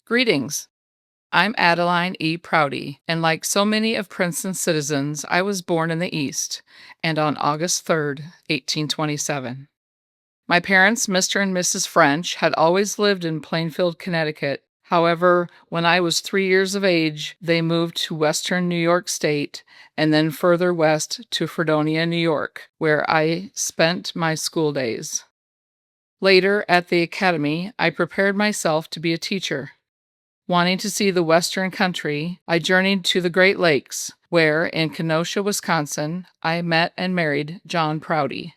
Greetings. I'm Adeline Prouty, and like so many of Princeton's citizens, I was born in the East, and on August 3rd, 1827. My parents, Mr. and Mrs. French, had always lived in Plainfield, Connecticut. However, when I was 3 years of age, they moved to western New York State and then further west to Fredonia, New York, where I spent my school days. Later, at the academy, I prepared myself to be a teacher. Wanting to see the Western country, I journeyed to the Great Lakes, where, in Kenosha, Wisconsin, I met and married John Prouty,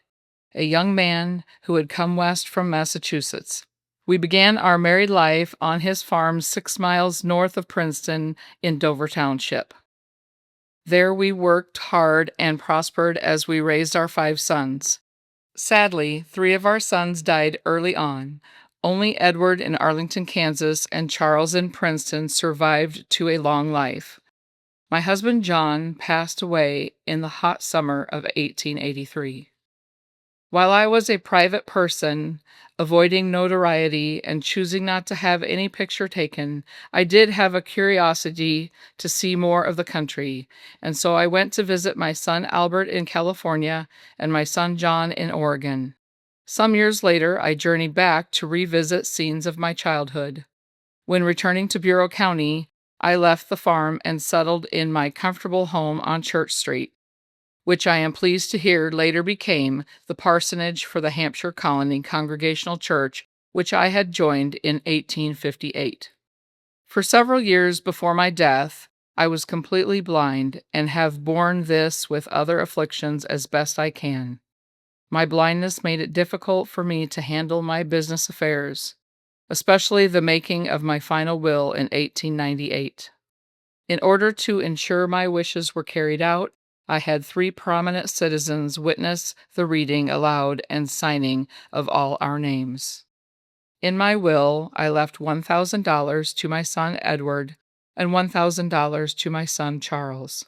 a young man who had come west from Massachusetts. We began our married life on his farm 6 miles north of Princeton in Dover Township. There we worked hard and prospered as we raised our 5 sons. Sadly, 3 of our sons died early on. Only Edward in Arlington, Kansas, and Charles in Princeton survived to a long life. My husband John passed away in the hot summer of 1883. While I was a private person, avoiding notoriety and choosing not to have any picture taken, I did have a curiosity to see more of the country, and so I went to visit my son Albert in California and my son John in Oregon. Some years later, I journeyed back to revisit scenes of my childhood. When returning to Bureau County, I left the farm and settled in my comfortable home on Church Street, which I am pleased to hear later became the parsonage for the Hampshire Colony Congregational Church, which I had joined in 1858. For several years before my death, I was completely blind and have borne this with other afflictions as best I can. My blindness made it difficult for me to handle my business affairs, especially the making of my final will in 1898. In order to ensure my wishes were carried out, I had 3 prominent citizens witness the reading aloud and signing of all our names. In my will, I left $1,000 to my son Edward and $1,000 to my son Charles,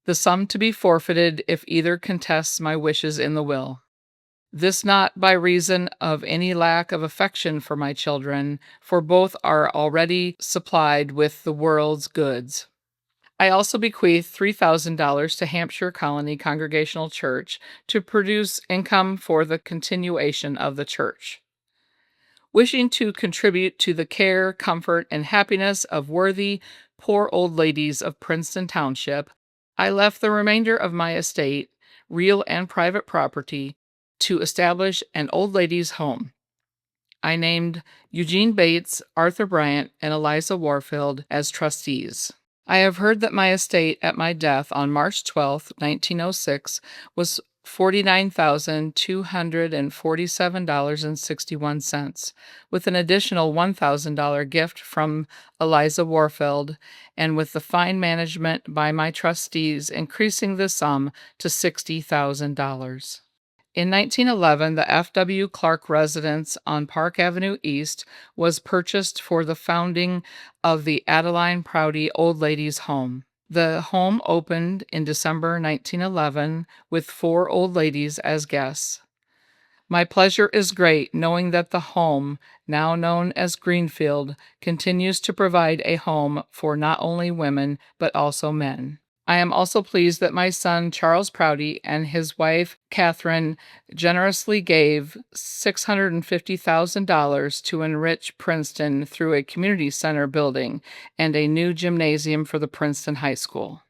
the sum to be forfeited if either contests my wishes in the will. This not by reason of any lack of affection for my children, for both are already supplied with the world's goods. I also bequeath $3,000 to Hampshire Colony Congregational Church to produce income for the continuation of the church. Wishing to contribute to the care, comfort, and happiness of worthy, poor old ladies of Princeton Township, I left the remainder of my estate, real and private property, to establish an old ladies' home. I named Eugene Bates, Arthur Bryant, and Eliza Warfield as trustees. I have heard that my estate at my death on March 12, 1906, was $49,247.61, with an additional $1,000 gift from Eliza Warfield, and with the fine management by my trustees increasing the sum to $60,000. In 1911, the F.W. Clark residence on Park Avenue East was purchased for the founding of the Adeline Prouty Old Ladies' Home. The home opened in December 1911 with 4 old ladies as guests. My pleasure is great knowing that the home, now known as Greenfield, continues to provide a home for not only women but also men. I am also pleased that my son Charles Prouty and his wife Catherine generously gave $650,000 to enrich Princeton through a community center building and a new gymnasium for the Princeton High School.